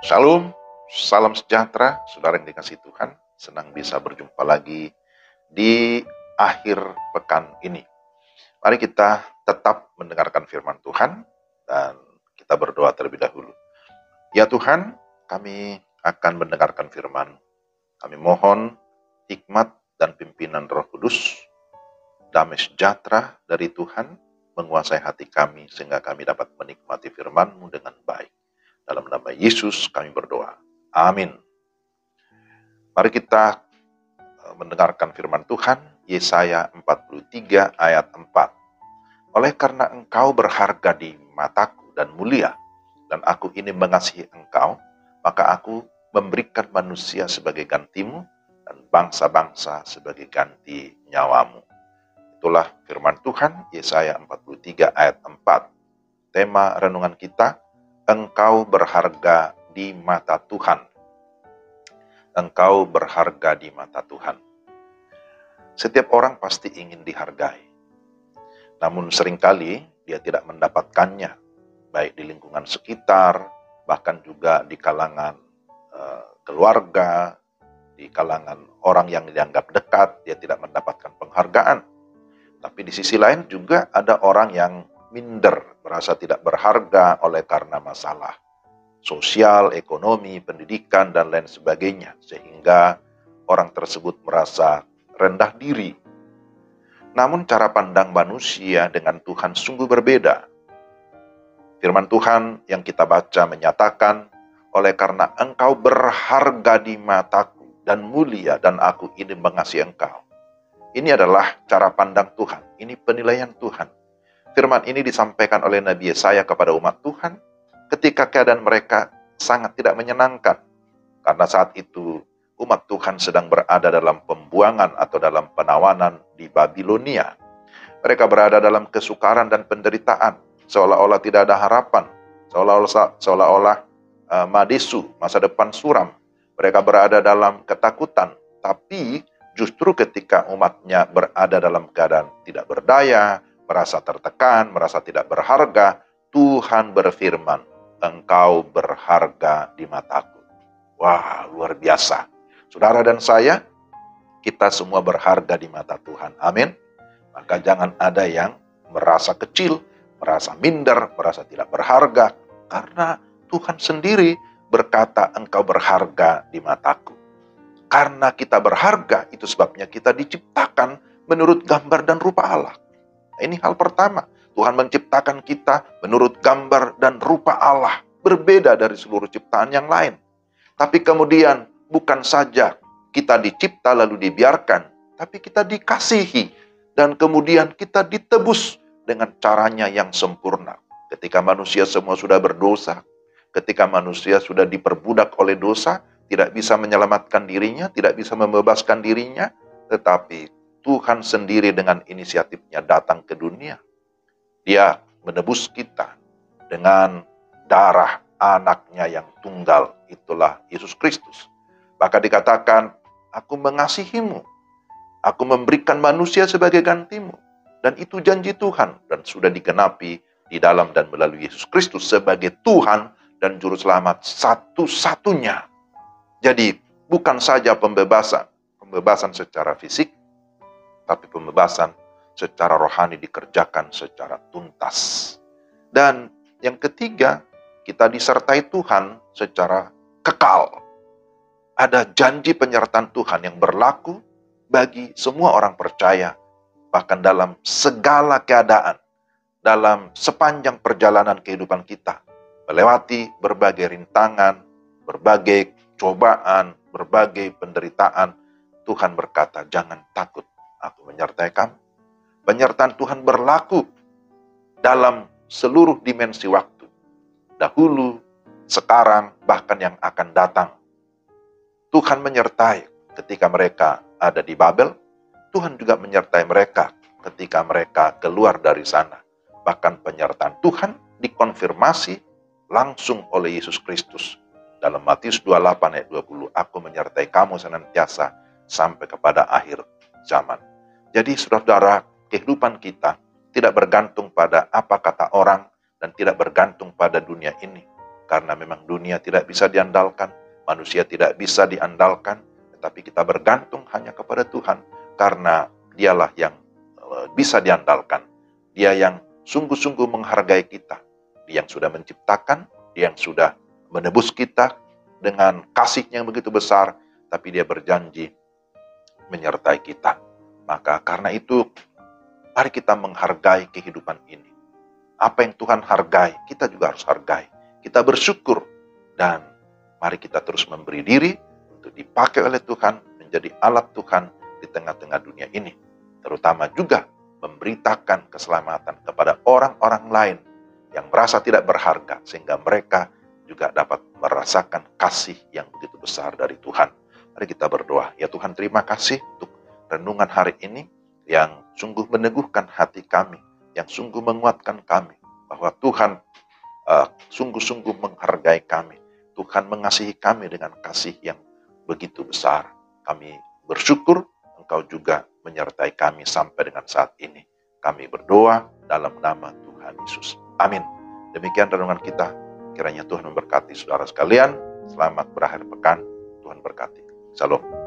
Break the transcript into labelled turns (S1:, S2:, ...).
S1: Shalom, salam sejahtera, saudara yang dikasihi Tuhan. Senang bisa berjumpa lagi di akhir pekan ini. Mari kita tetap mendengarkan firman Tuhan dan kita berdoa terlebih dahulu. Ya Tuhan, kami akan mendengarkan firman. Kami mohon hikmat dan pimpinan Roh Kudus, damai sejahtera dari Tuhan menguasai hati kami sehingga kami dapat menikmati firman-Mu dengan baik. Dalam nama Yesus kami berdoa. Amin. Mari kita mendengarkan firman Tuhan, Yesaya 43 ayat 4. Oleh karena engkau berharga di mataku dan mulia, dan aku ini mengasihi engkau, maka aku memberikan manusia sebagai gantimu, dan bangsa-bangsa sebagai ganti nyawamu. Itulah firman Tuhan, Yesaya 43 ayat 4. Tema renungan kita, engkau berharga di mata Tuhan. Engkau berharga di mata Tuhan. Setiap orang pasti ingin dihargai. Namun seringkali dia tidak mendapatkannya, baik di lingkungan sekitar, bahkan juga di kalangan keluarga, di kalangan orang yang dianggap dekat, dia tidak mendapatkan penghargaan. Tapi di sisi lain juga ada orang yang minder, merasa tidak berharga oleh karena masalah sosial, ekonomi, pendidikan, dan lain sebagainya. Sehingga orang tersebut merasa rendah diri. Namun cara pandang manusia dengan Tuhan sungguh berbeda. Firman Tuhan yang kita baca menyatakan, oleh karena engkau berharga di mataku dan mulia, dan aku ini mengasihi engkau. Ini adalah cara pandang Tuhan. Ini penilaian Tuhan. Firman ini disampaikan oleh Nabi Yesaya kepada umat Tuhan ketika keadaan mereka sangat tidak menyenangkan. Karena saat itu umat Tuhan sedang berada dalam pembuangan atau dalam penawanan di Babilonia. Mereka berada dalam kesukaran dan penderitaan. Seolah-olah tidak ada harapan. Seolah-olah madesu, masa depan suram. Mereka berada dalam ketakutan. Tapi justru ketika umatnya berada dalam keadaan tidak berdaya, merasa tertekan, merasa tidak berharga, Tuhan berfirman, engkau berharga di mataku. Wah, luar biasa. Saudara dan saya, kita semua berharga di mata Tuhan. Amin. Maka jangan ada yang merasa kecil, merasa minder, merasa tidak berharga. Karena Tuhan sendiri berkata, engkau berharga di mataku. Karena kita berharga, itu sebabnya kita diciptakan menurut gambar dan rupa Allah. Ini hal pertama. Tuhan menciptakan kita menurut gambar dan rupa Allah. Berbeda dari seluruh ciptaan yang lain. Tapi kemudian bukan saja kita dicipta lalu dibiarkan. Tapi kita dikasihi. Dan kemudian kita ditebus dengan caranya yang sempurna. Ketika manusia semua sudah berdosa. Ketika manusia sudah diperbudak oleh dosa. Tidak bisa menyelamatkan dirinya. Tidak bisa membebaskan dirinya. Tetapi Tuhan sendiri dengan inisiatifnya datang ke dunia. Dia menebus kita dengan darah anaknya yang tunggal. Itulah Yesus Kristus. Maka dikatakan, aku mengasihimu. Aku memberikan manusia sebagai gantimu. Dan itu janji Tuhan. Dan sudah digenapi di dalam dan melalui Yesus Kristus sebagai Tuhan dan Juru Selamat satu-satunya. Jadi bukan saja pembebasan. Pembebasan secara fisik. Tapi pembebasan secara rohani dikerjakan secara tuntas. Dan yang ketiga, kita disertai Tuhan secara kekal. Ada janji penyertaan Tuhan yang berlaku bagi semua orang percaya, bahkan dalam segala keadaan, dalam sepanjang perjalanan kehidupan kita, melewati berbagai rintangan, berbagai cobaan, berbagai penderitaan, Tuhan berkata, jangan takut, aku menyertai kamu. Penyertaan Tuhan berlaku dalam seluruh dimensi waktu. Dahulu, sekarang, bahkan yang akan datang. Tuhan menyertai ketika mereka ada di Babel. Tuhan juga menyertai mereka ketika mereka keluar dari sana. Bahkan penyertaan Tuhan dikonfirmasi langsung oleh Yesus Kristus. Dalam Matius 28 ayat 20, aku menyertai kamu senantiasa sampai kepada akhir zaman. Jadi saudara-saudara, kehidupan kita tidak bergantung pada apa kata orang dan tidak bergantung pada dunia ini. Karena memang dunia tidak bisa diandalkan, manusia tidak bisa diandalkan, tetapi kita bergantung hanya kepada Tuhan, karena Dialah yang bisa diandalkan. Dia yang sungguh-sungguh menghargai kita. Dia yang sudah menciptakan, Dia yang sudah menebus kita dengan kasih-Nya yang begitu besar, tapi Dia berjanji menyertai kita. Maka karena itu, mari kita menghargai kehidupan ini. Apa yang Tuhan hargai, kita juga harus hargai. Kita bersyukur, dan mari kita terus memberi diri untuk dipakai oleh Tuhan, menjadi alat Tuhan di tengah-tengah dunia ini. Terutama juga memberitakan keselamatan kepada orang-orang lain yang merasa tidak berharga, sehingga mereka juga dapat merasakan kasih yang begitu besar dari Tuhan. Mari kita berdoa. Ya Tuhan, terima kasih untuk renungan hari ini yang sungguh meneguhkan hati kami, yang sungguh menguatkan kami, bahwa Tuhan sungguh-sungguh menghargai kami. Tuhan mengasihi kami dengan kasih yang begitu besar. Kami bersyukur Engkau juga menyertai kami sampai dengan saat ini. Kami berdoa dalam nama Tuhan Yesus. Amin. Demikian renungan kita. Kiranya Tuhan memberkati saudara sekalian. Selamat berakhir pekan. Tuhan berkati. Shalom.